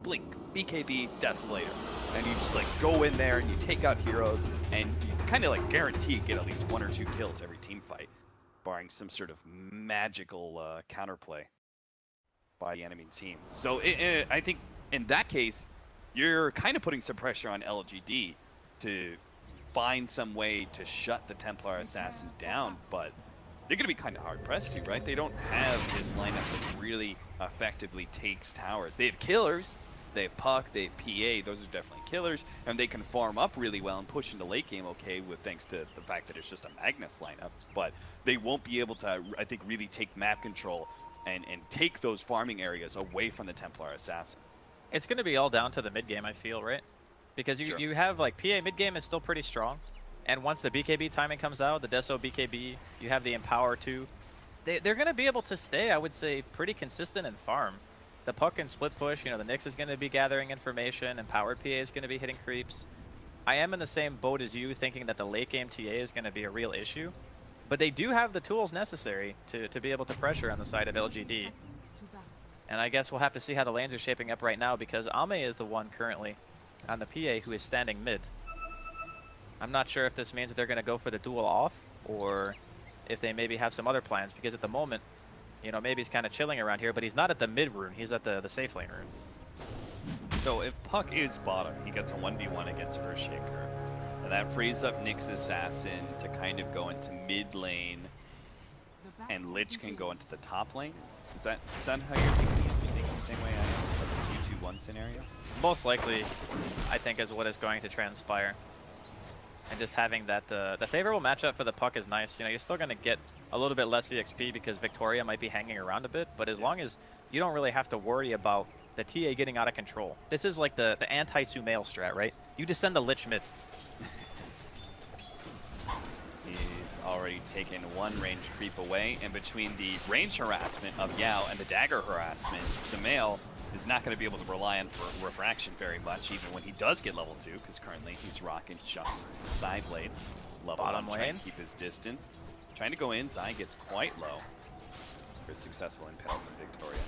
blink, BKB, Desolator. And you just like go in there and you take out heroes and you kind of like guarantee get at least 1 or 2 kills every team fight, barring some sort of magical counterplay by the enemy team. So I think in that case, you're kind of putting some pressure on LGD to find some way to shut the Templar Assassin down, but they're going to be kind of hard-pressed too, right? They don't have this lineup that really effectively takes towers. They have killers, they have Puck, they have PA, those are definitely killers, and they can farm up really well and push into late game okay with thanks to the fact that it's just a Magnus lineup, but they won't be able to, I think, really take map control and take those farming areas away from the Templar Assassin. It's going to be all down to the mid game, I feel, right? Because you have, like, PA mid game is still pretty strong. And once the BKB timing comes out, the Deso BKB, you have the Empower too. They're going to be able to stay, I would say, pretty consistent and farm. The Puck and split push, you know, the Nyx is going to be gathering information, Empowered PA is going to be hitting creeps. I am in the same boat as you, thinking that the late game TA is going to be a real issue. But they do have the tools necessary to be able to pressure on the side of LGD. And I guess we'll have to see how the lanes are shaping up right now, because Ame is the one currently on the PA who is standing mid. I'm not sure if this means that they're going to go for the duel off, or if they maybe have some other plans, because at the moment, you know, maybe he's kind of chilling around here, but he's not at the mid rune, he's at the safe lane rune. So if Puck is bottom, he gets a 1v1 against Earthshaker. And that frees up Nyx Assassin to kind of go into mid lane, and Lich can go into the top lane. Is that how you're thinking? You thinking the same way I am? 2-2-1 scenario? Most likely, I think, is what is going to transpire. And just having that, the favorable matchup for the Puck is nice. You know, you're still going to get a little bit less EXP because Victoria might be hanging around a bit, but as long as you don't really have to worry about the TA getting out of control. This is like the anti-Sumail strat, right? You just send the Lich mid. He's already taken one range creep away, and between the range harassment of Yao and the dagger harassment, Sumail is not going to be able to rely on refraction very much, even when he does get level 2, because currently he's rocking just side blades. Level Bottom 1, trying lane. to keep his distance. Trying to go in, Zai gets quite low for a successful impale from Victoria.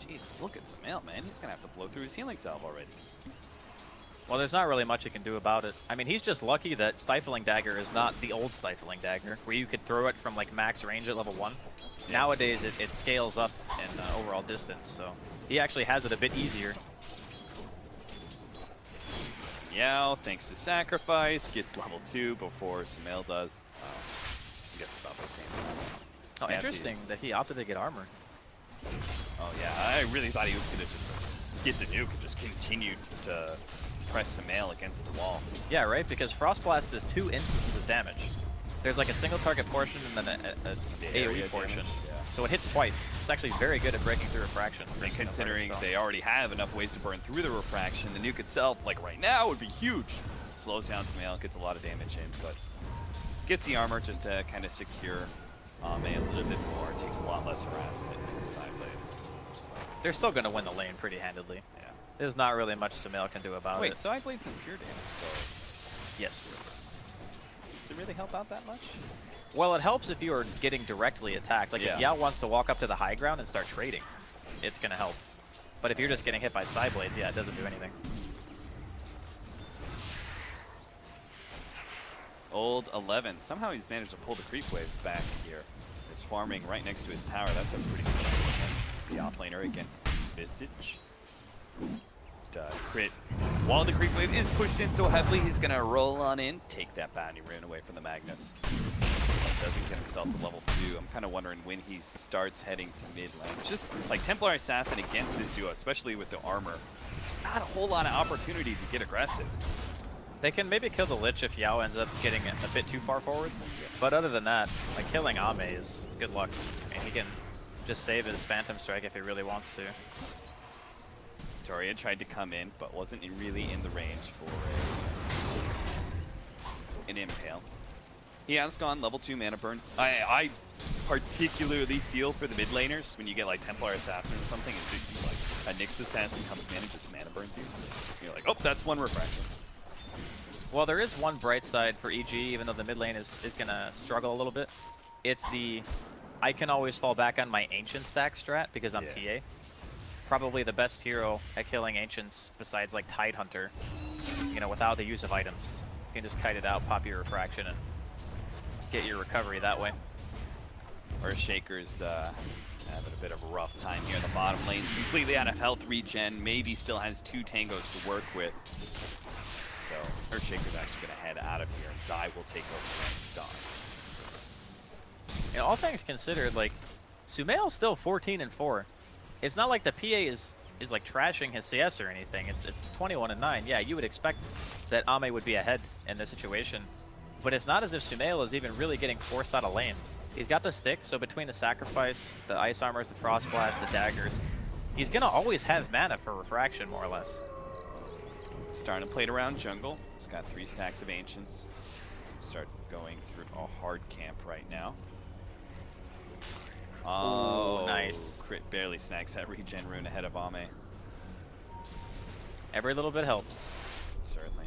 Jeez, look at Sumail, man. He's going to have to blow through his healing salve already. Well, there's not really much you can do about it. I mean, he's just lucky that Stifling Dagger is not the old Stifling Dagger, where you could throw it from like max range at level 1. Yeah. Nowadays, it scales up in overall distance, so he actually has it a bit easier. Yao, thanks to sacrifice, gets level 2 before Sumail does. I guess about the same time. Oh, interesting that he opted to get armor. Oh yeah, I really thought he was going to just get the nuke and just continue to press Sumail against the wall. Yeah, right, because Frost Blast is 2 instances of damage. There's like a single target portion and then a AoE portion. Yeah. So it hits twice. It's actually very good at breaking through refraction. And considering they already have enough ways to burn through the refraction, the nuke itself, like right now, would be huge. Slows down Sumail, gets a lot of damage in, but gets the armor just to kind of secure Ame a little bit more. It takes a lot less harassment in the side blades. So, they're still going to win the lane pretty handedly. yeah. There's not really much Sumail can do about it. Wait, side blades is pure damage, so Yes. does it really help out that much? Well, it helps if you are getting directly attacked. Like if Yao wants to walk up to the high ground and start trading, it's going to help. But if you're just getting hit by side blades, yeah, it doesn't do anything. Old 11. Somehow he's managed to pull the creep wave back here. It's farming right next to his tower. That's a pretty good thing. The offlaner against Visage. Crit. While the creep wave is pushed in so heavily, he's going to roll on in, take that bounty rune away from the Magnus. Doesn't get himself to level 2. I'm kind of wondering when he starts heading to mid lane. It's just like Templar Assassin against this duo, especially with the armor. There's not a whole lot of opportunity to get aggressive. They can maybe kill the Lich if Yao ends up getting a bit too far forward. But other than that, like killing Ame is good luck. I mean, he can just save his Phantom Strike if he really wants to. Victoria tried to come in, but wasn't really in the range for an impale. He has gone level 2 mana burn. I particularly feel for the mid laners when you get like Templar Assassin or something, and like a Nyx Assassin comes in and just mana burns you. You're like, oh, that's one refraction. Well, there is one bright side for EG, even though the mid lane is going to struggle a little bit. It's the I can always fall back on my Ancient Stack strat because I'm TA. probably the best hero at killing Ancients besides like Tidehunter, you know, without the use of items. You can just kite it out, pop your refraction, and get your recovery that way. Earthshaker's having a bit of a rough time here in the bottom lane. He's completely out of health regen, maybe still has 2 tangos to work with. So Earthshaker's actually going to head out of here, and Zai will take over the Star. And all things considered, like, Sumail's still 14-4. It's not like the PA is like trashing his CS or anything. It's 21-9. Yeah, you would expect that Ame would be ahead in this situation, but it's not as if Sumail is even really getting forced out of lane. He's got the stick, so between the sacrifice, the ice armors, the frost blast, the daggers, he's gonna always have mana for refraction, more or less. Starting to play it around jungle. He's got 3 stacks of ancients. Start going through a hard camp right now. Oh, ooh, nice. Crit barely snags that regen rune ahead of Ame. Every little bit helps. Certainly.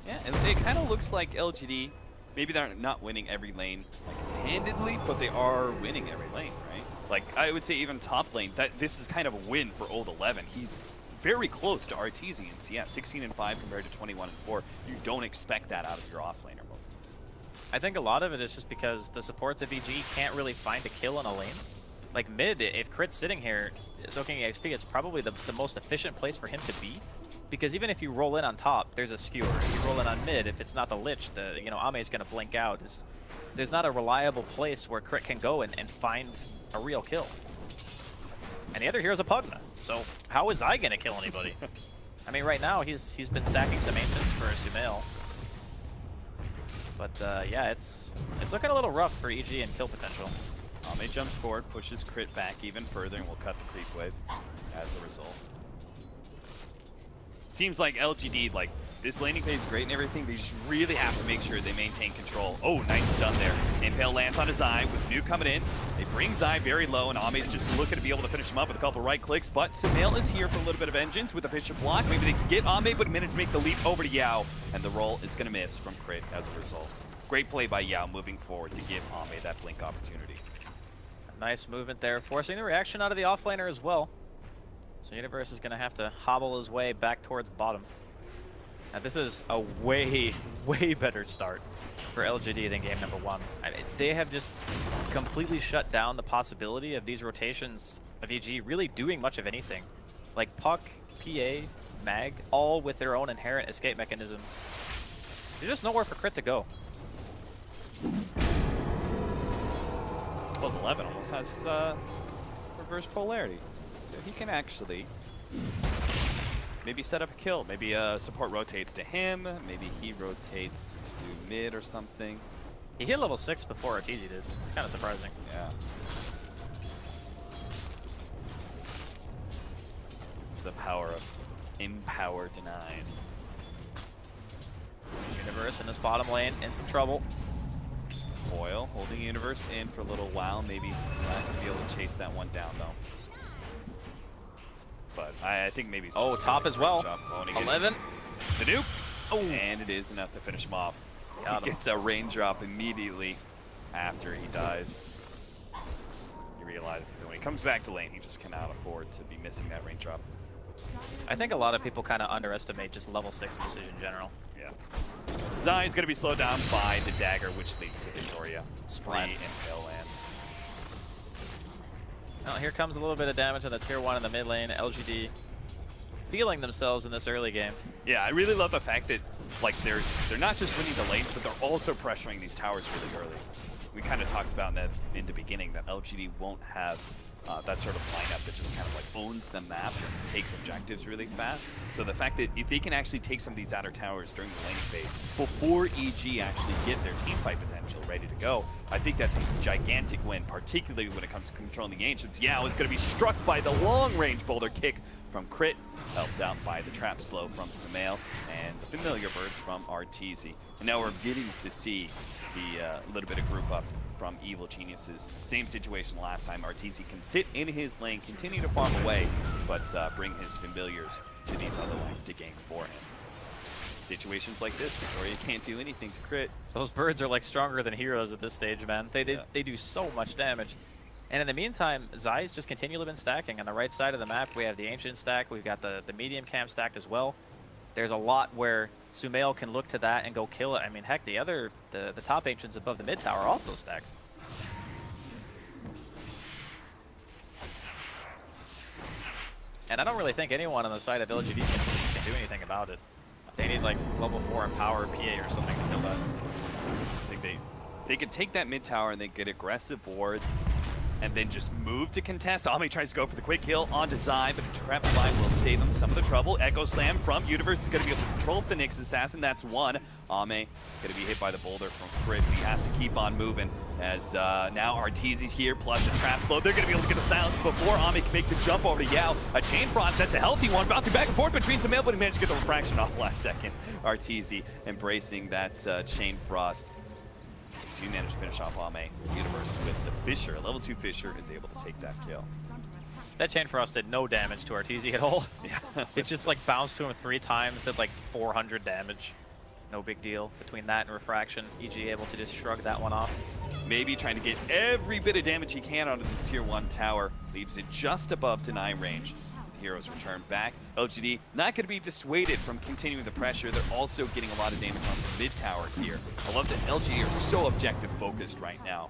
Yeah, and it kind of looks like LGD, maybe they're not winning every lane like handedly, but they are winning every lane, right? Like, I would say even top lane, this is kind of a win for Old 11. He's very close to Arteezy in CS, 16-5 compared to 21-4. You don't expect that out of your offlaner mode. I think a lot of it is just because the supports of EG can't really find a kill in a lane. Like mid, if Crit's sitting here soaking XP, it's probably the most efficient place for him to be. Because even if you roll in on top, there's a skewer. If you roll in on mid, if it's not the Lich, you know, Ame's gonna blink out. There's not a reliable place where Crit can go and find a real kill. And the other hero's a Pugna, so how is I gonna kill anybody? I mean, right now he's been stacking some Ancients for Sumail. But yeah, it's looking a little rough for EG and kill potential. Ame jumps forward, pushes Crit back even further, and will cut the creep wave as a result. Seems like LGD, like, this laning phase is great and everything, they just really have to make sure they maintain control. Oh, nice stun there. Impale lands on a Zai with Nuke coming in. They bring Zai very low, and Ame's just looking to be able to finish him up with a couple right clicks, but Sumail is here for a little bit of vengeance with a Bishop block. Maybe they can get Ame, but manage to make the leap over to Yao, and the roll is going to miss from Crit as a result. Great play by Yao moving forward to give Ame that blink opportunity. Nice movement there, forcing the reaction out of the offlaner as well. So Universe is going to have to hobble his way back towards bottom. Now this is a way, way better start for LGD than game number 1. I mean, they have just completely shut down the possibility of these rotations of EG really doing much of anything. Like Puck, PA, Mag, all with their own inherent escape mechanisms. There's just nowhere for Crit to go. Well, 11 almost has reverse polarity. So he can actually maybe set up a kill. Maybe support rotates to him. Maybe he rotates to mid or something. He hit level 6 before Arteezy did. It's kind of surprising. Yeah. It's the power of Empower denies. Universe in this bottom lane in some trouble. Boyle holding Universe in for a little while. Maybe not going to be able to chase that one down, though. But I think maybe it's just top as well. 11. The nuke. Oh, and it is enough to finish him off. He gets a raindrop immediately after he dies. He realizes that when he comes back to lane, he just cannot afford to be missing that raindrop. I think a lot of people kind of underestimate just level 6 usage in general. Yeah. Zai is going to be slowed down by the dagger, which leads to Victoria. Splat. Free Impale land. Well, here comes a little bit of damage on the tier 1 in the mid lane. LGD feeling themselves in this early game. Yeah, I really love the fact that like they're not just winning the lanes, but they're also pressuring these towers really early. We kind of talked about that in the beginning, that LGD won't have that sort of lineup that just kind of like owns the map and takes objectives really fast. So the fact that if they can actually take some of these outer towers during the laning phase before EG actually get their team fight potential ready to go, I think that's a gigantic win, particularly when it comes to controlling the Ancients. Yao is going to be struck by the long-range boulder kick from Crit, helped out by the trap slow from Sumail and the familiar birds from Arteezy. And now we're getting to see the little bit of group up from Evil Geniuses. Same situation last time. Arteezy can sit in his lane, continue to farm away, but bring his familiars to these other lanes to gank for him. Situations like this, Victoria can't do anything to Crit. Those birds are like stronger than heroes at this stage, man. They do so much damage. And in the meantime, Zai's just continually been stacking. On the right side of the map, we have the Ancient stack. We've got the medium cam stacked as well. There's a lot where Sumail can look to that and go kill it. I mean, heck, the top Ancients above the mid tower are also stacked. And I don't really think anyone on the side of LGD can do anything about it. They need like level 4 Empower PA or something to kill that. I think they could take that mid tower and they get aggressive wards and then just move to contest. Ame tries to go for the quick kill onto Zai, but the trap fight will save him some of the trouble. Echo Slam from Universe is going to be able to control the Nyx Assassin. That's one. Ame going to be hit by the boulder from Crit. He has to keep on moving as now Arteezy's here, plus the trap slow. They're going to be able to get the silence before Ame can make the jump over to Yao. A Chain Frost, that's a healthy one, bouncing back and forth between Sumail, but he managed to get the refraction off last second. Arteezy embracing that Chain Frost. Do manage to finish off Ame Universe with the Fissure. Level 2 Fissure is able to take that kill. That Chain Frost did no damage to Arteezy at all. Yeah. It just like bounced to him 3 times, did like 400 damage. No big deal. Between that and Refraction, EG able to just shrug that one off. Maybe trying to get every bit of damage he can out of this tier 1 tower. Leaves it just above deny range. Heroes return back. LGD not going to be dissuaded from continuing the pressure. They're also getting a lot of damage on the mid tower here. I love that LGD are so objective focused right now.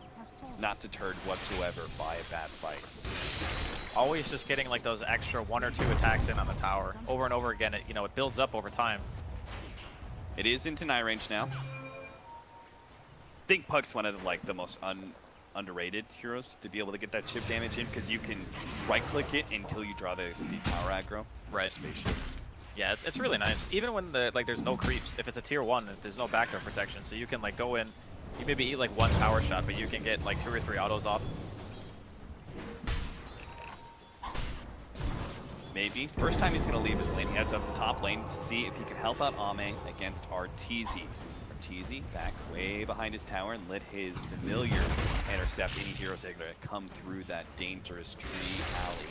Not deterred whatsoever by a bad fight. Always just getting like those extra 1 or 2 attacks in on the tower. Over and over again, it builds up over time. It is in deny range now. I think Puck's one of the most underrated heroes to be able to get that chip damage in, because you can right click it until you draw the tower aggro. Right. Yeah, it's really nice. Even when there's no creeps. If it's a tier 1, there's no backdoor protection, so you can like go in, you maybe eat like 1 tower shot, but you can get like 2 or 3 autos off. Maybe. First time he's going to leave his lane, he heads up to top lane to see if he can help out Ame against Arteezy. Arteezy back way behind his tower and let his familiars intercept any heroes that are going to come through that dangerous tree alley.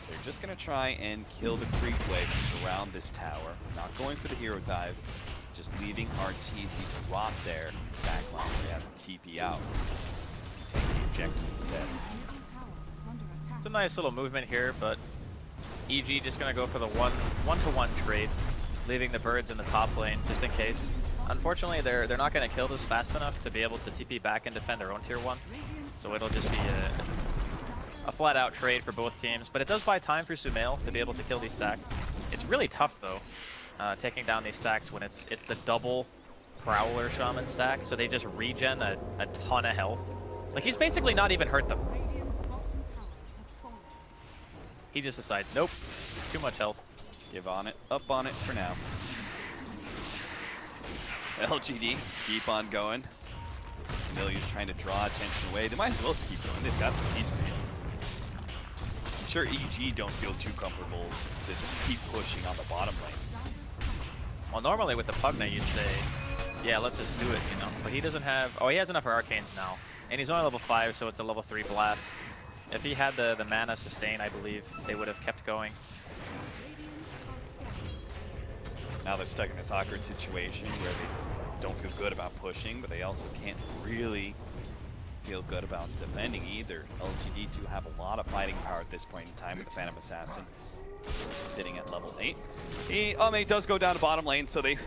They're just going to try and kill the creep wave around this tower. Not going for the hero dive, just leaving Arteezy to rot there. Backline where he has to TP out. Take the objective instead. It's a nice little movement here, but EG just going to go for the one-to-one trade, leaving the birds in the top lane just in case. Unfortunately, they're not going to kill this fast enough to be able to TP back and defend their own tier 1. So it'll just be a flat-out trade for both teams. But it does buy time for Sumail to be able to kill these stacks. It's really tough, though, taking down these stacks when it's the double Prowler Shaman stack. So they just regen a ton of health. Like, he's basically not even hurt them. He just decides, nope, too much health. Give on it, up on it for now. LGD, keep on going. Familiar's trying to draw attention away. They might as well keep going. They've got the siege command. I'm sure EG don't feel too comfortable to just keep pushing on the bottom lane. Well, normally with the Pugna, you'd say, yeah, let's just do it, But he doesn't have, he has enough for Arcanes now. And he's only level 5, so it's a level 3 blast. If he had the mana sustain, I believe they would have kept going. Now they're stuck in this awkward situation where they don't feel good about pushing, but they also can't really feel good about defending either. LGD do have a lot of fighting power at this point in time with the Phantom Assassin sitting at level 8. Ame does go down to bottom lane, so they've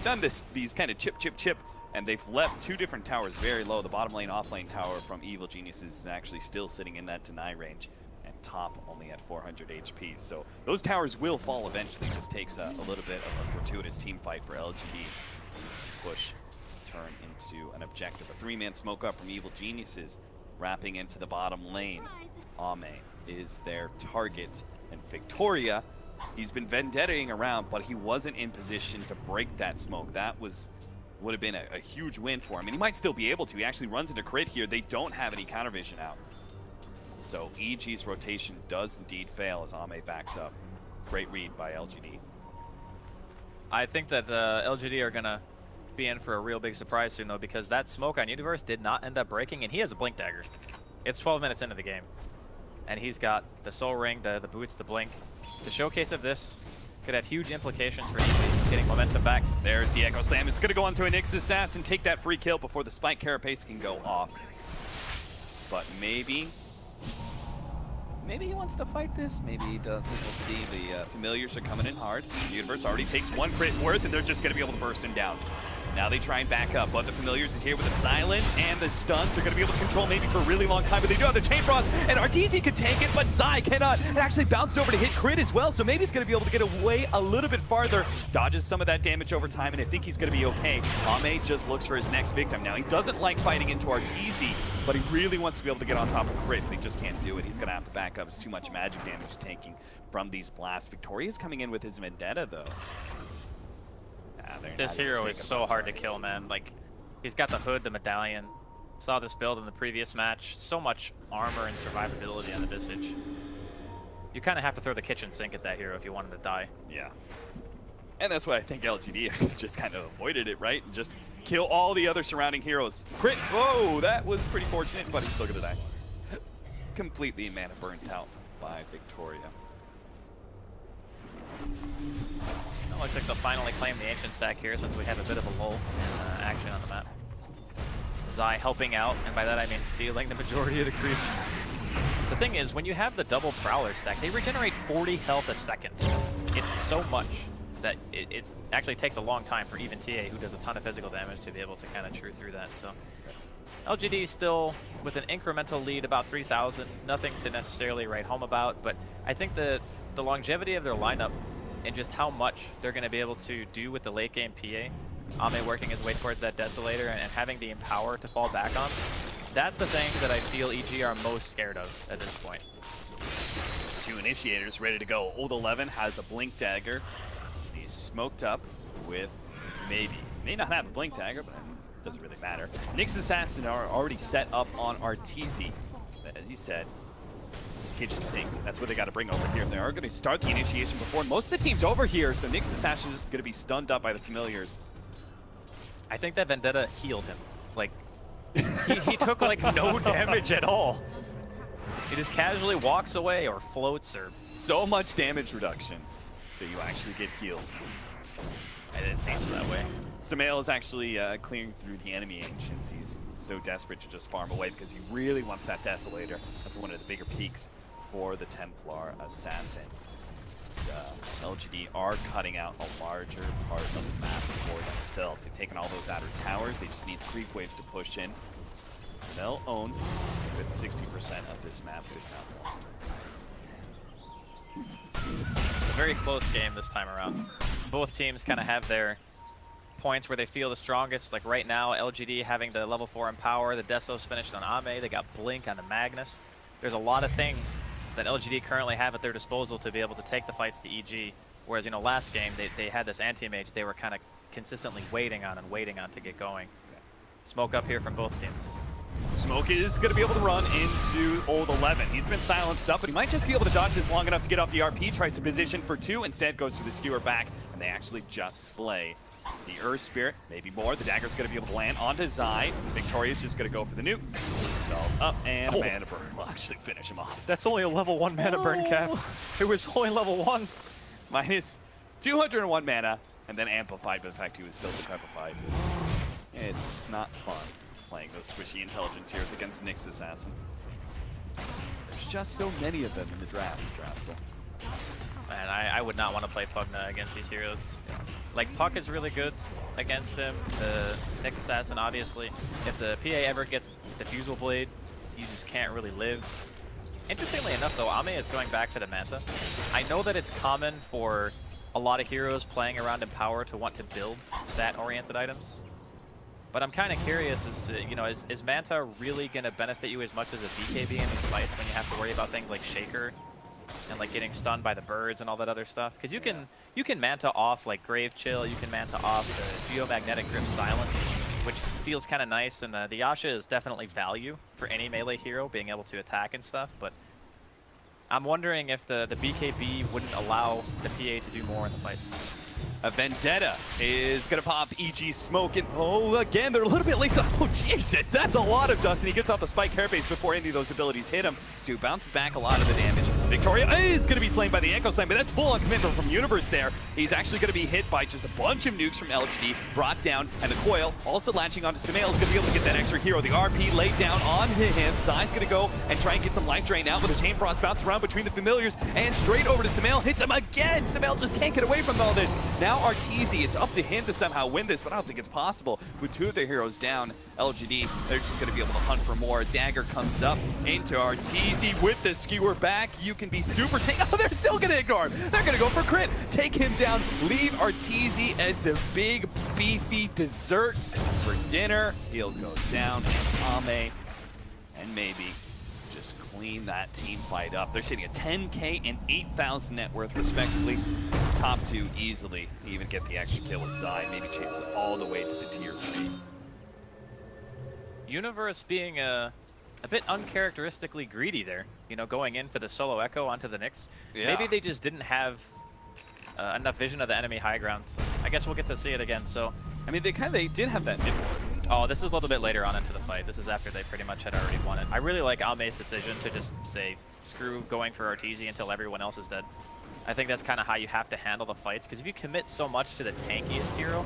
done these kind of chip, and they've left 2 different towers very low. The bottom lane off lane tower from Evil Geniuses is actually still sitting in that deny range, and top only at 400 HP. So those towers will fall eventually. It just takes a little bit of a fortuitous team fight for LGD to push, turn into an objective. A 3-man smoke up from Evil Geniuses wrapping into the bottom lane. Ame is their target, and Victoria, he's been vendettaing around, but he wasn't in position to break that smoke. That would have been a huge win for him, and he might still be able to. He actually runs into crit here. They don't have any counter vision out. So EG's rotation does indeed fail as Ame backs up. Great read by LGD. I think that LGD are going to be in for a real big surprise soon, though, because that smoke on Universe did not end up breaking, and he has a Blink Dagger. It's 12 minutes into the game, and he's got the Soul Ring, the boots, the Blink. The showcase of this could have huge implications for EG getting momentum back. There's the Echo Slam. It's going to go onto a Nyx Assassin, take that free kill before the Spike Carapace can go off. but maybe he wants to fight this, maybe he doesn't. We'll see. The familiars are coming in hard. The Universe already takes one crit worth, and they're just going to be able to burst him down. Now they try and back up, but the familiars is here with the silence, and the stuns are going to be able to control maybe for a really long time, but they do have the Chain Frost, and Arteezy could take it, but Zai cannot. It actually bounced over to hit crit as well, so maybe he's going to be able to get away a little bit farther, dodges some of that damage over time, and I think he's going to be okay. Ame just looks for his next victim. Now, he doesn't like fighting into Arteezy, but he really wants to be able to get on top of crit, but he just can't do it. He's going to have to back up. It's too much magic damage taking from these blasts. Victoria's coming in with his Vendetta, though. This hero is so hard to kill, man. Like, he's got the hood, the medallion. Saw this build in the previous match. So much armor and survivability on the Visage. You kind of have to throw the kitchen sink at that hero if you want him to die. Yeah. And that's why I think LGD just kind of avoided it, right? And just kill all the other surrounding heroes. Crit! Whoa, that was pretty fortunate, but he's still gonna die. Completely mana burnt out by Victoria. Looks like they'll finally claim the Ancient stack here since we have a bit of a lull in action on the map. Zai helping out, and by that I mean stealing the majority of the creeps. The thing is, when you have the double Prowler stack, they regenerate 40 health a second. It's so much that it actually takes a long time for even TA, who does a ton of physical damage, to be able to kind of chew through that. So LGD still with an incremental lead, about 3,000. Nothing to necessarily write home about, but I think the longevity of their lineup and just how much they're going to be able to do with the late game PA, Ame working his way towards that Desolator and having the Empower to fall back on, that's the thing that I feel EG are most scared of at this point. Two Initiators ready to go. Old 11 has a Blink Dagger. He's smoked up with may not have a Blink Dagger, but it doesn't really matter. Nyx Assassin are already set up on Arteezy. As you said, kitchen sink. That's what they got to bring over here. They are going to start the initiation before most of the team's over here, so Nyx Assassin is going to be stunned up by the familiars. I think that Vendetta healed him. Like, he took like no damage at all. He just casually walks away or floats or... So much damage reduction that you actually get healed. And it seems that way. Sumail is actually clearing through the enemy Ancients. He's so desperate to just farm away because he really wants that Desolator. That's one of the bigger peaks for the Templar Assassin. LGD are cutting out a larger part of the map for themselves. They've taken all those outer towers. They just need creep waves to push in. They'll own with 60% of this map. It's a very close game this time around. Both teams kind of have their points where they feel the strongest. Like right now, LGD having the level 4 Empower, the Desos finished on Ame, they got Blink on the Magnus. There's a lot of things that LGD currently have at their disposal to be able to take the fights to EG. Whereas, you know, last game, they had this anti-mage they were kind of consistently waiting on to get going. Smoke up here from both teams. Smoke is going to be able to run into Old 11. He's been silenced up, but he might just be able to dodge this long enough to get off the RP. Tries to position for 2, instead goes to the skewer back, and they actually just slay the Earth Spirit, maybe more. The dagger's going to be able to land onto Zai. Victoria's just going to go for the nuke. Spelled up, and Mana Burn will actually finish him off. That's only a level 1 mana burn cap. It was only level 1. Minus 201 mana, and then amplified by the fact he was still decrepified. It's not fun playing those squishy intelligence heroes against Nyx Assassin. There's just so many of them in the draft, Draskell. Man, I would not want to play Pugna against these heroes. Like, Puck is really good against him. The Nyx Assassin, obviously. If the PA ever gets Diffusal Blade, you just can't really live. Interestingly enough, though, Ame is going back to the Manta. I know that it's common for a lot of heroes playing around Empower to want to build stat-oriented items. But I'm kind of curious as to, you know, is Manta really going to benefit you as much as a BKB in these fights when you have to worry about things like Shaker and like getting stunned by the birds and all that other stuff? Because you can Manta off like Grave Chill, you can Manta off the Geomagnetic Grip Silence, which feels kind of nice, and the Yasha is definitely value for any melee hero being able to attack and stuff, but I'm wondering if the BKB wouldn't allow the PA to do more in the fights. A Vendetta is going to pop EG Smoke, and oh, again, they're a little bit late. Oh, Jesus, that's a lot of dust, and he gets off the Spike Carapace before any of those abilities hit him, so he bounces back a lot of the damage. Victoria is going to be slain by the Echo Slam, but that's full on commitment from Universe there. He's actually going to be hit by just a bunch of nukes from LGD, brought down, and the Coil also latching onto Sumail is going to be able to get that extra hero. The RP laid down onto him. Zai's going to go and try and get some life drain out, but the Chain Frost bounces around between the familiars and straight over to Sumail. Hits him again. Sumail just can't get away from all this. Now Arteezy, it's up to him to somehow win this, but I don't think it's possible. With two of their heroes down, LGD, they're just going to be able to hunt for more. Dagger comes up into Arteezy with the skewer back. You can be super tank. Oh, they're still going to ignore him. They're going to go for crit. Take him down. Leave Arteezy as the big, beefy dessert for dinner. He'll go down, and Ame and maybe just clean that team fight up. They're sitting at 10K and 8,000 net worth, respectively. Top two easily. Even get the extra kill with Zai. Maybe chase it all the way to the tier 3. Universe being a bit uncharacteristically greedy there, you know, going in for the solo Echo onto the Nyx. Yeah. Maybe they just didn't have enough vision of the enemy high ground. I guess we'll get to see it again, so. I mean, they did have that mid ward. Oh, this is a little bit later on into the fight. This is after they pretty much had already won it. I really like Almei's decision to just say, screw going for Arteezy until everyone else is dead. I think that's kind of how you have to handle the fights, because if you commit so much to the tankiest hero,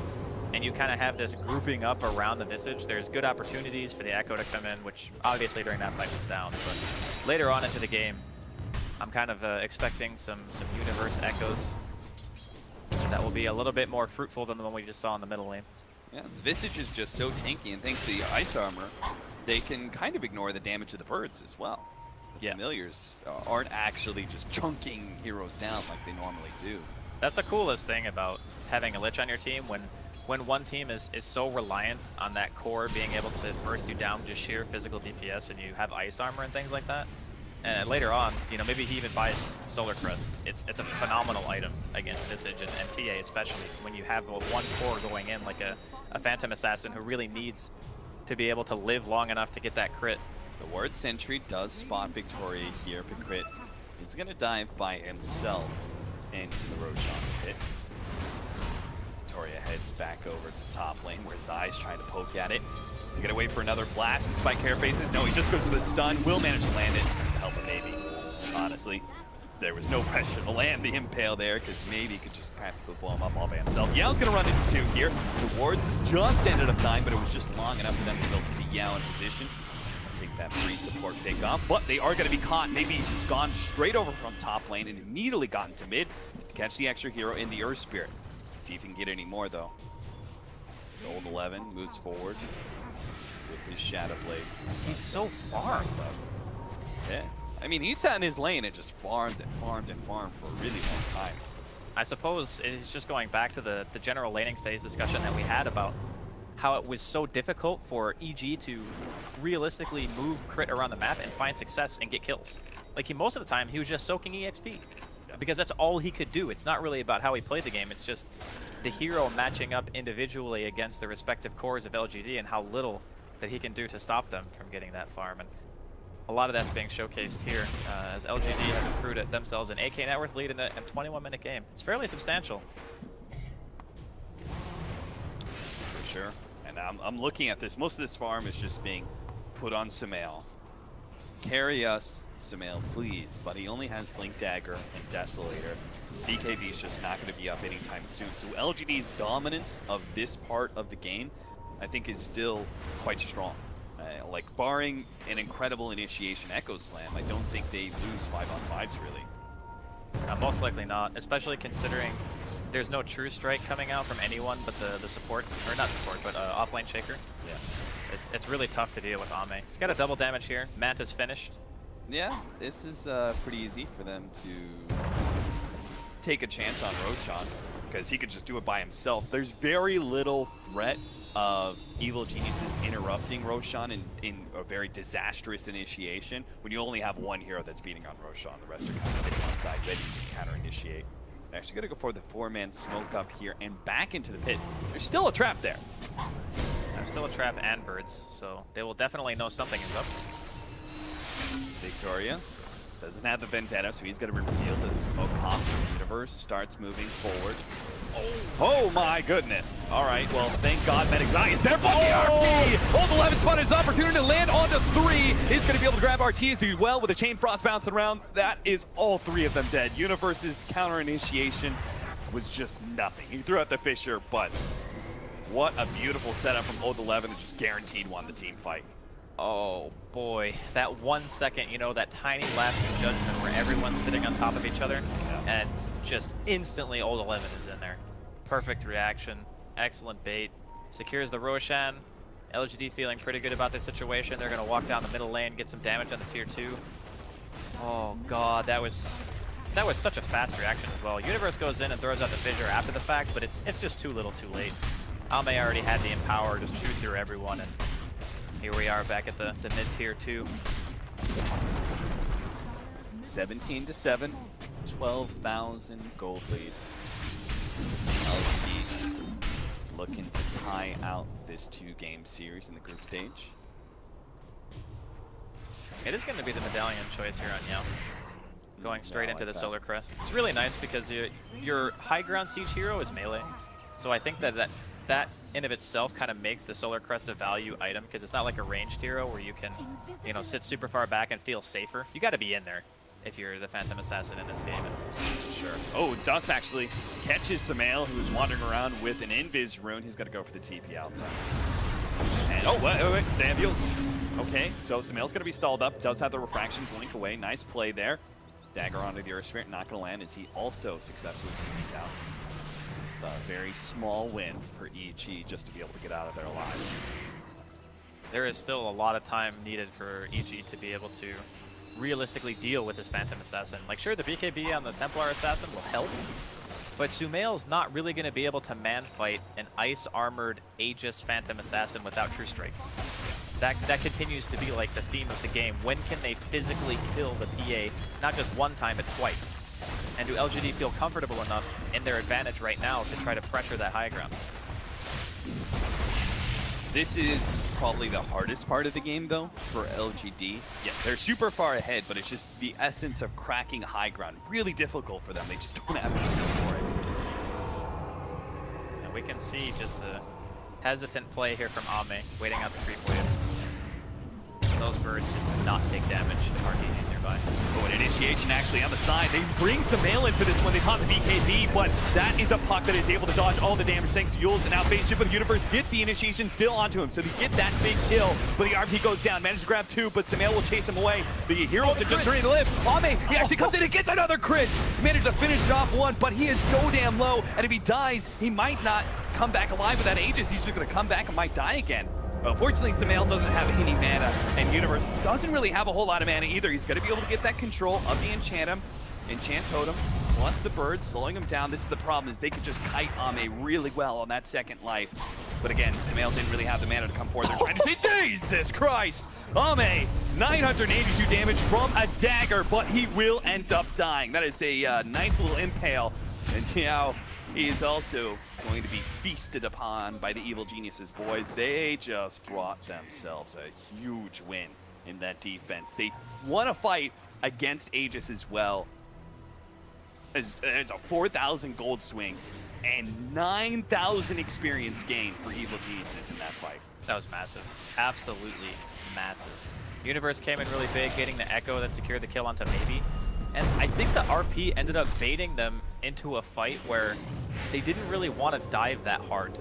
and you kind of have this grouping up around the Visage, there's good opportunities for the Echo to come in, which obviously during that fight was down. But later on into the game, I'm kind of expecting some Universe Echoes that will be a little bit more fruitful than the one we just saw in the middle lane. Yeah, the Visage is just so tanky, and thanks to the ice armor, they can kind of ignore the damage of the birds as well. The familiars aren't actually just chunking heroes down like they normally do. That's the coolest thing about having a Lich on your team, when one team is so reliant on that core being able to burst you down with just sheer physical DPS, and you have ice armor and things like that. And later on, you know, maybe he even buys Solar Crest. It's a phenomenal item against Visage and TA, especially when you have one core going in, like a Phantom Assassin who really needs to be able to live long enough to get that crit. The Ward Sentry does spot Victoria here for crit. He's going to dive by himself into the Roshan pit. Victoria heads back over to top lane where Zai's trying to poke at it. He's going to wait for another blast. His Spike Carapaces. No, he just goes to the stun. Will manage to land it. Help him maybe. Honestly, there was no pressure to land the Impale there because maybe he could just practically blow him up all by himself. Yao's going to run into two here. The wards just ended up dying, but it was just long enough for them to be able to see Yao in position. Take that free support pick off, but they are going to be caught. Maybe he's gone straight over from top lane and immediately got into mid to catch the extra hero in the Earth Spirit. See if he can get any more though. So Old 11 moves forward with his Shadow Blade. He's so farmed though. Yeah. I mean, he sat in his lane and just farmed and farmed and farmed for a really long time. I suppose it's just going back to the general laning phase discussion that we had about how it was so difficult for EG to realistically move crit around the map and find success and get kills. Like, most of the time, he was just soaking EXP. Because that's all he could do. It's not really about how he played the game, it's just the hero matching up individually against the respective cores of LGD and how little that he can do to stop them from getting that farm. And a lot of that's being showcased here as LGD have accrued at themselves an 8K net worth lead in a 21-minute game. It's fairly substantial. For sure. And I'm looking at this. Most of this farm is just being put on Sumail. Carry us, Sumail, please. But he only has Blink Dagger and Desolator. BKB's just not going to be up anytime soon. So LGD's dominance of this part of the game, I think, is still quite strong. Like, barring an incredible initiation Echo Slam, I don't think they lose 5-on-5s really. Most likely not, especially considering there's no True Strike coming out from anyone but the support, or not support, but offlane Shaker. Yeah. It's really tough to deal with Ame. He's got a double damage here. Manta's finished. Yeah, this is pretty easy for them to take a chance on Roshan, because he could just do it by himself. There's very little threat of Evil Geniuses interrupting Roshan in a very disastrous initiation when you only have one hero that's beating on Roshan. The rest are kind of sitting on side ready to counter-initiate. They're actually going to go for the 4-man smoke up here and back into the pit. There's still a trap there. Still a trap and birds, so they will definitely know something is up. Victoria doesn't have the Vendetta, so he's going to be revealed as a smoke comp. Universe starts moving forward. Oh my goodness. All right, well, thank God Medic Zai is there, but the RP! Old 11 spotted his opportunity to land onto 3. He's going to be able to grab RT as well with a Chain Frost bouncing around. That is all 3 of them dead. Universe's counter initiation was just nothing. He threw out the Fissure, but what a beautiful setup from Old 11 that just guaranteed won the team fight. Oh boy, that 1 second, you know, that tiny lapse in judgment where everyone's sitting on top of each other, and just instantly Old 11 is in there. Perfect reaction, excellent bait, secures the Roshan. LGD feeling pretty good about their situation. They're gonna walk down the middle lane, get some damage on the tier 2. Oh god, that was such a fast reaction as well. Universe goes in and throws out the Fissure after the fact, but it's just too little too late. Ame already had the Empower, just shoot through everyone, and here we are back at the mid-tier 2. 17-7, 12,000 gold lead. LGD looking to tie out this 2-game series in the group stage. It is going to be the Medallion choice here on Yao. Going straight into the Solar Crest. It's really nice because your high ground siege hero is melee. So I think that in of itself kind of makes the Solar Crest a value item because it's not like a ranged hero where you can, you know, sit super far back and feel safer. You got to be in there if you're the Phantom Assassin in this game. Sure. Oh, Dust actually catches Sumail, who's wandering around with an Invis rune. He's got to go for the TP out. And oh, wait, they have heals. Okay, so Sumail's going to be stalled up. Does have the refraction blink away. Nice play there. Dagger onto the Earth Spirit, not going to land as he also successfully TPs out. It's a very small win for EG just to be able to get out of there alive. There is still a lot of time needed for EG to be able to realistically deal with this Phantom Assassin. Like, sure, the BKB on the Templar Assassin will help, but Sumail's not really going to be able to man-fight an ice-armored Aegis Phantom Assassin without True Strike. That continues to be like the theme of the game. When can they physically kill the PA, not just one time, but twice? And do LGD feel comfortable enough in their advantage right now to try to pressure that high ground? This is probably the hardest part of the game, though, for LGD. Yes, they're super far ahead, but it's just the essence of cracking high ground. Really difficult for them. They just don't have anything for it. And we can see just the hesitant play here from Ame, waiting out the creep wave. Those birds just do not take damage if RTZ's nearby. Oh, an initiation actually on the side. They bring Sumail in for this when they pop the BKB, but that is a puck that is able to dodge all the damage thanks to Yules. And now phase shift with the Universe gets the initiation still onto him, so they get that big kill. But the RP goes down, manages to grab 2, but Sumail will chase him away. The heroes are just ready to live. Ame, he actually comes in and gets another crit. He managed to finish it off one, but he is so damn low, and if he dies, he might not come back alive with that Aegis. He's just going to come back and might die again. But fortunately, Sumail doesn't have any mana, and Universe doesn't really have a whole lot of mana either. He's going to be able to get that control of the Enchant Totem, plus the bird, slowing him down. This is the problem, is they could just kite Ame really well on that second life. But again, Sumail didn't really have the mana to come forward. They're trying to say, Jesus Christ! Ame, 982 damage from a dagger, but he will end up dying. That is a nice little impale. And now he is also going to be feasted upon by the Evil Geniuses, boys. They just brought themselves a huge win in that defense. They won a fight against Aegis as well. There's a 4,000 gold swing and 9,000 experience gain for Evil Geniuses in that fight. That was massive. Absolutely massive. Universe came in really big, getting the Echo that secured the kill onto Maybe. And I think the RP ended up baiting them into a fight where they didn't really want to dive that hard.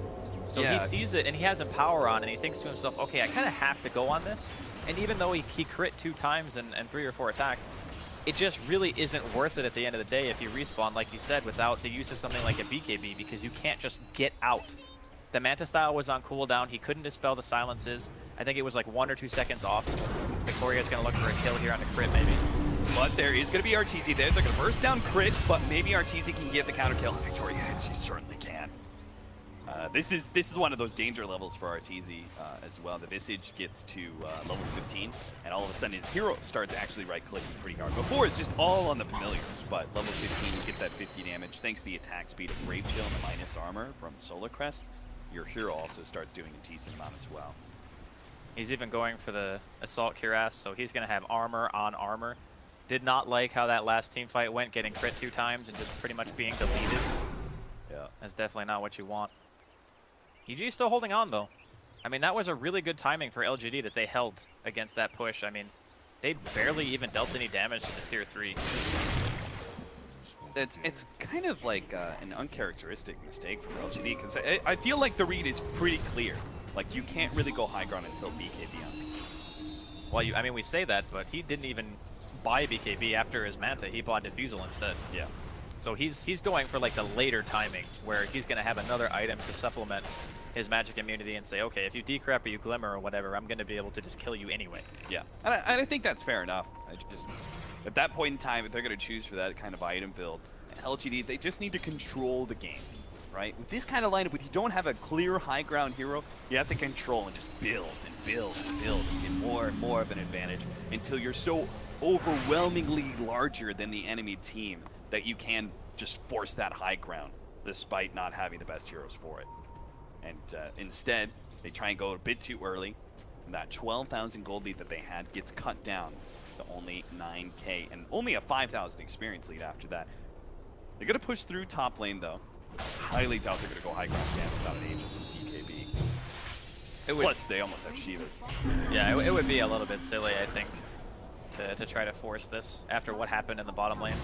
So he sees it and he has Empower on and he thinks to himself, okay, I kind of have to go on this. And even though he crit 2 times and 3 or 4 attacks, it just really isn't worth it at the end of the day if you respawn, like you said, without the use of something like a BKB, because you can't just get out. The Manta style was on cooldown. He couldn't dispel the silences. I think it was like 1 or 2 seconds off. Victoria's going to look for a kill here on the crit, maybe. But there is going to be RTZ there. They're going to burst down crit, but maybe RTZ can get the counter kill. Victoria, she certainly can. This is one of those danger levels for RTZ as well. The Visage gets to level 15, and all of a sudden his hero starts actually right-clicking pretty hard. Before, it's just all on the familiars, but level 15, you get that 50 damage. Thanks to the attack speed of Brave Chill and the minus armor from Solar Crest, your hero also starts doing a decent amount as well. He's even going for the Assault Cuirass, so he's going to have armor on armor. Did not like how that last team fight went, getting crit 2 times and just pretty much being deleted. Yeah. That's definitely not what you want. EG still holding on though. I mean, that was a really good timing for LGD that they held against that push. I mean, they barely even dealt any damage to the tier 3. It's kind of like an uncharacteristic mistake from LGD, because I feel like the read is pretty clear. Like, you can't really go high ground until BKB on. Well, I mean, we say that, but he didn't even buy BKB after his Manta. He bought Diffusal instead. Yeah. So he's going for like the later timing, where he's going to have another item to supplement his magic immunity and say, okay, if you decrep or you glimmer or whatever, I'm going to be able to just kill you anyway. Yeah, and I think that's fair enough. I just, at that point in time, if they're going to choose for that kind of item build, LGD, they just need to control the game, right? With this kind of lineup, if you don't have a clear high ground hero, you have to control and just build and build and build and get more and more of an advantage until you're so overwhelmingly larger than the enemy team that you can just force that high ground despite not having the best heroes for it. And instead, they try and go a bit too early, and that 12,000 gold lead that they had gets cut down to only 9k, and only a 5,000 experience lead after that. They're going to push through top lane, though. Highly doubt they're going to go high ground again without an Aegis and BKB. Plus, they almost have Shivas. Yeah, it would be a little bit silly, I think, to try to force this after what happened in the bottom lane.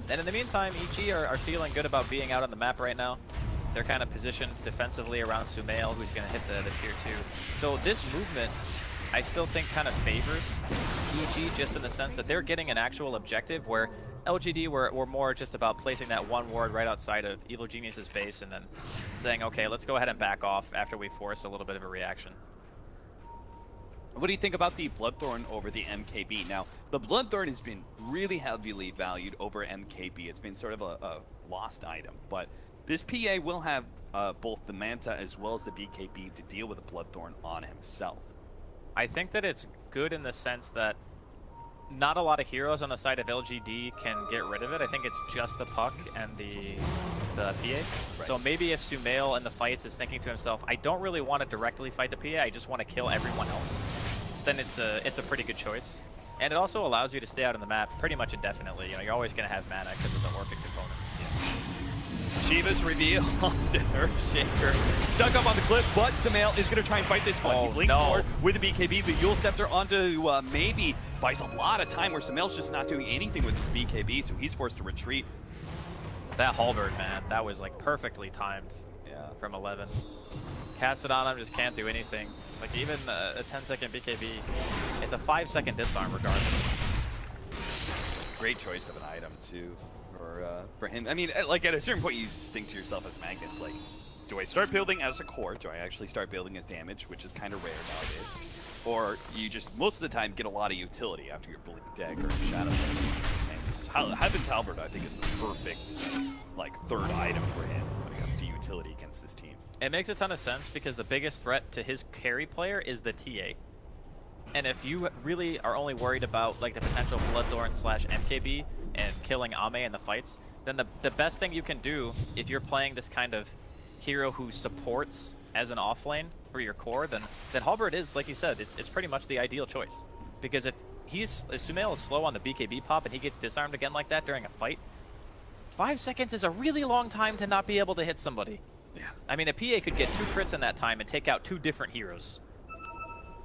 And in the meantime, EG are feeling good about being out on the map right now. They're kind of positioned defensively around Sumail, who's going to hit the tier 2. So this movement, I still think kind of favors EG, just in the sense that they're getting an actual objective, where LGD were more just about placing that one ward right outside of Evil Genius's base and then saying, okay, let's go ahead and back off after we force a little bit of a reaction. What do you think about the Bloodthorn over the MKB? Now, the Bloodthorn has been really heavily valued over MKB. It's been sort of a lost item, but this PA will have both the Manta as well as the BKB to deal with the Bloodthorn on himself. I think that it's good in the sense that not a lot of heroes on the side of LGD can get rid of it. I think it's just the Puck and the PA. Right. So maybe if Sumail in the fights is thinking to himself, I don't really want to directly fight the PA, I just want to kill everyone else, then it's a pretty good choice. And it also allows you to stay out on the map pretty much indefinitely. You know, you're always going to have mana because of the Orphic component. Shiva's reveal onto Earthshaker. Stuck up on the cliff, but Sumail is going to try and fight this one. Oh, he blinks no. forward with the BKB. The Yule Scepter onto maybe buys a lot of time where Sumail's just not doing anything with his BKB, so he's forced to retreat. That halberd, man, that was like perfectly timed. Yeah. From 11. Cast it on him, just can't do anything. Like even a 10-second BKB, it's a 5-second disarm regardless. Great choice of an item too for him. I mean, like at a certain point, you just think to yourself as Magnus, like, do I start building as a core? Do I actually start building as damage, which is kind of rare nowadays? Or you just most of the time get a lot of utility after your Bleak Dagger or Shadow Blade. And Heaven's Halberd, I think, is the perfect like third item for him when it comes to utility against this team. It makes a ton of sense because the biggest threat to his carry player is the TA. And if you really are only worried about like the potential Bloodthorn / MKB and killing Ame in the fights, then the best thing you can do if you're playing this kind of hero who supports as an offlane for your core, then Halberd is, like you said, it's pretty much the ideal choice. Because if Sumail is slow on the BKB pop and he gets disarmed again like that during a fight, 5 seconds is a really long time to not be able to hit somebody. Yeah. I mean, a PA could get 2 crits in that time and take out 2 different heroes.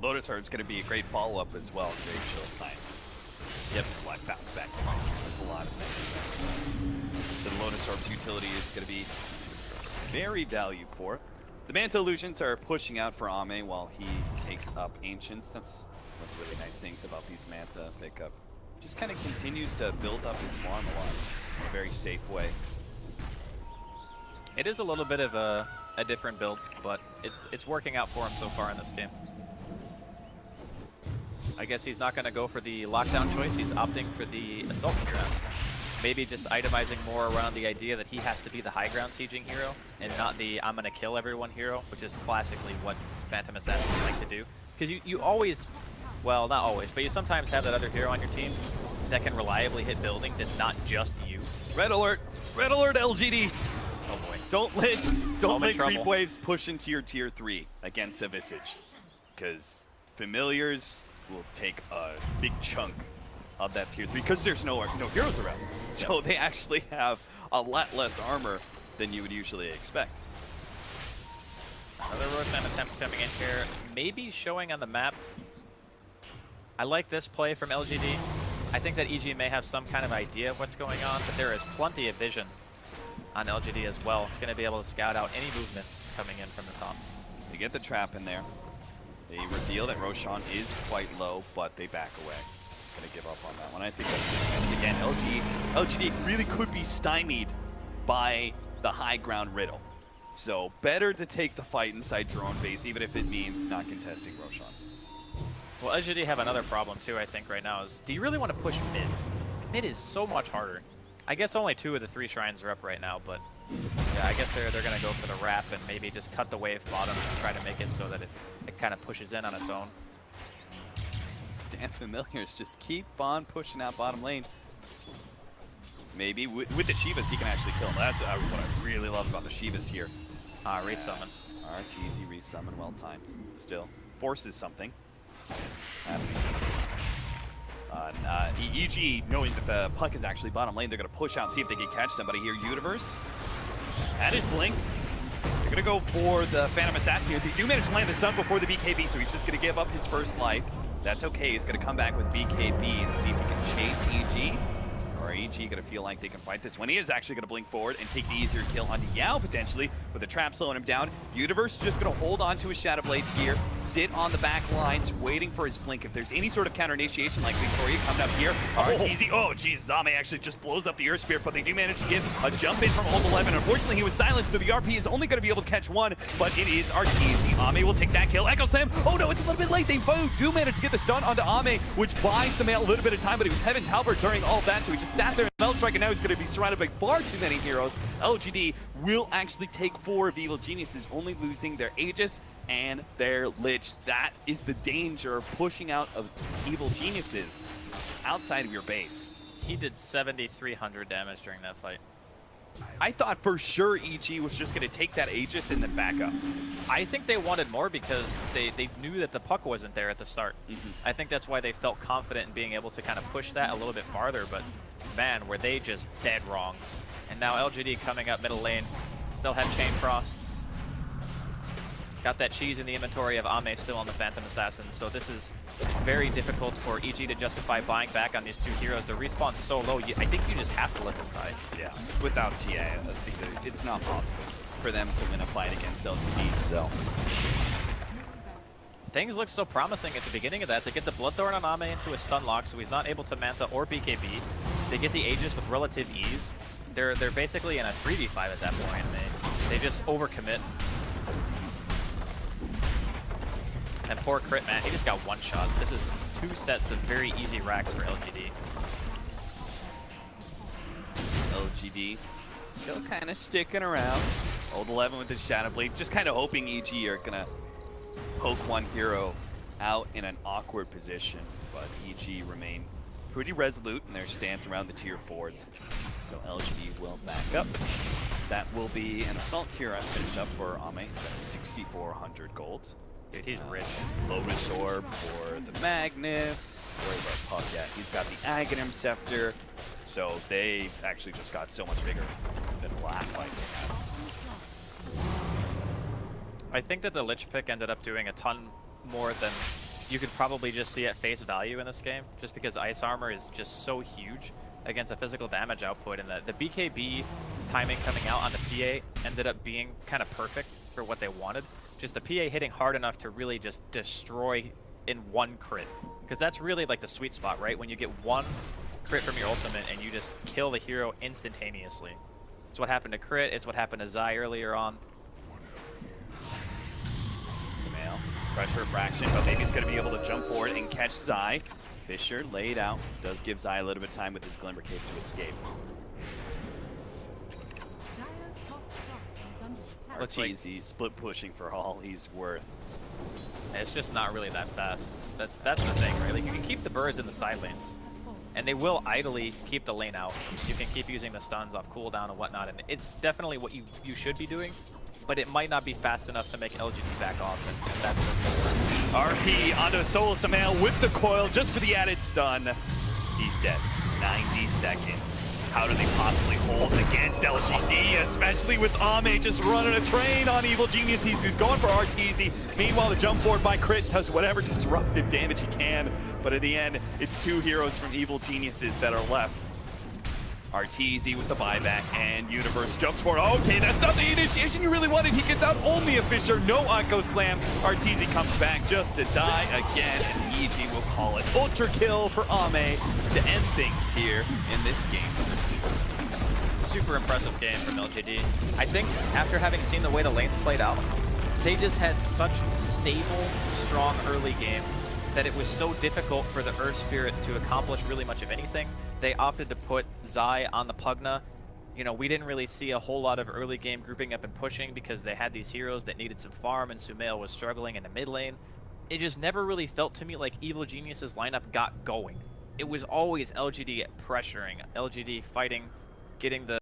Lotus Orb's going to be a great follow-up as well. Great chill sign. Yep, black bounce back. There's a lot of things. The Lotus Orb's utility is going to be very valued for. The Manta Illusions are pushing out for Ame while he takes up Ancients. That's one of the really nice things about these Manta pickup. Just kind of continues to build up his farm a lot in a very safe way. It is a little bit of a different build, but it's working out for him so far in this game. I guess he's not going to go for the lockdown choice. He's opting for the Assault Cuirass. Maybe just itemizing more around the idea that he has to be the high ground sieging hero and not the I'm going to kill everyone hero, which is classically what Phantom Assassins like to do. Because you always, well, not always, but you sometimes have that other hero on your team that can reliably hit buildings. It's not just you. Red alert! Red alert, LGD! Oh boy. Don't let trouble. creep waves push into your tier 3 against a Visage, because familiars will take a big chunk of that tier 3 because there's no heroes around. So they actually have a lot less armor than you would usually expect. Another Roshan attempt coming in here, maybe showing on the map. I like this play from LGD. I think that EG may have some kind of idea of what's going on, but there is plenty of vision on LGD as well. It's going to be able to scout out any movement coming in from the top. They get the trap in there. They reveal that Roshan is quite low, but they back away. Gonna give up on that one. I think that's again, LGD really could be stymied by the high ground Riddle. So better to take the fight inside your own base, even if it means not contesting Roshan. Well, LGD have another problem too, I think, right now, is do you really want to push mid? Mid is so much harder. I guess only 2 of the 3 shrines are up right now, but yeah, I guess they're gonna go for the wrap and maybe just cut the wave bottom and try to make it so that it kind of pushes in on its own. Stand Familiars just keep on pushing out bottom lane. Maybe with the Shivas he can actually kill him. That's what I really love about the Shivas here. Resummon. RTZ resummon, well timed. Still forces something. EG, knowing that the puck is actually bottom lane, they're going to push out and see if they can catch somebody here. Universe, that is Blink. They're going to go for the Phantom Assassin here. They do manage to land the stun before the BKB, so he's just going to give up his first life. That's okay. He's going to come back with BKB and see if he can chase EG. Or EG going to feel like they can fight this one. He is actually going to blink forward and take the easier kill onto Yao potentially, with the trap slowing him down. Universe just going to hold on to his Shadow Blade here, sit on the back lines, waiting for his blink. If there's any sort of counter initiation like Victoria coming up here, RTZ, oh geez, Zame actually just blows up the Earth Spirit, but they do manage to get a jump in from Old 11. Unfortunately, he was silenced, so the RP is only going to be able to catch one, but it is RTZ. Ame will take that kill. Echo Slam, oh no, it's a little bit late. They do manage to get the stun onto Ame, which buys Samael a little bit of time, but he was Heaven's Halberd during all of that, so he just sat there and fell strike, and now he's going to be surrounded by far too many heroes. LGD will actually take 4 of Evil Geniuses, only losing their Aegis and their Lich. That is the danger of pushing out of Evil Geniuses outside of your base. He did 7,300 damage during that fight. I thought for sure EG was just going to take that Aegis and then back up. I think they wanted more because they knew that the puck wasn't there at the start. I think that's why they felt confident in being able to kind of push that a little bit farther, but man, were they just dead wrong. And now LGD coming up middle lane, still have Chain Frost. Got that cheese in the inventory of Ame still on the Phantom Assassin, so this is very difficult for EG to justify buying back on these 2 heroes. The respawn's so low, I think you just have to let this die. Yeah, without TA, I think it's not possible for them to win a fight against LGD, so. Things look so promising at the beginning of that. They get the Bloodthorn on Ame into a stun lock, so he's not able to Manta or BKB. They get the Aegis with relative ease. They're basically in a 3v5 at that point, and they just overcommit. And poor Crit, man, he just got one shot. This is 2 sets of very easy racks for LGD. LGD still kind of sticking around. Old 11 with his Shadow Blade, just kind of hoping EG are going to poke one hero out in an awkward position, but EG remain pretty resolute in their stance around the tier 4s. So LGD will back up. That will be an Assault Cuirass finished up for Ame. That's 6,400 gold. Dude, he's rich. Lotus Orb for the Magnus. Where's our puck at? He's got the Aghanim Scepter. So they actually just got so much bigger than the last fight they had. I think that the Lich pick ended up doing a ton more than you could probably just see at face value in this game, just because Ice Armor is just so huge against a physical damage output, and the BKB timing coming out on the PA ended up being kind of perfect for what they wanted. Just the PA hitting hard enough to really just destroy in 1 crit. Because that's really like the sweet spot, right? When you get 1 crit from your ultimate and you just kill the hero instantaneously. It's what happened to Crit, it's what happened to Zai earlier on. Samael, pressure fraction, but maybe he's going to be able to jump forward and catch Zai. Fisher laid out, does give Zai a little bit of time with his Glimmer Cape to escape. Looks easy, split pushing for all he's worth. It's just not really that fast. That's the thing, right? Like, you can keep the birds in the side lanes, and they will idly keep the lane out. You can keep using the stuns off cooldown and whatnot, and it's definitely what you should be doing, but it might not be fast enough to make LGD back off, and that's the RP onto Solo Samael with the coil just for the added stun. He's dead. 90 seconds. How do they possibly hold against LGD, especially with Ame just running a train on Evil Genius? He's going for RTZ. Meanwhile, the jump forward by Crit does whatever disruptive damage he can. But at the end, it's 2 heroes from Evil Geniuses that are left. RTZ with the buyback, and Universe jumps forward. Okay, that's not the initiation you really wanted. He gets out only a Fissure, no Echo Slam. RTZ comes back just to die again, and EG will call it ultra kill for Ame to end things here in this game. Super impressive game from LGD. I think after having seen the way the lanes played out, they just had such stable, strong early game that it was so difficult for the Earth Spirit to accomplish really much of anything. They opted to put Zai on the Pugna. You know, we didn't really see a whole lot of early game grouping up and pushing because they had these heroes that needed some farm, and Sumail was struggling in the mid lane. It just never really felt to me like Evil Genius's lineup got going. It was always LGD pressuring, LGD fighting, getting the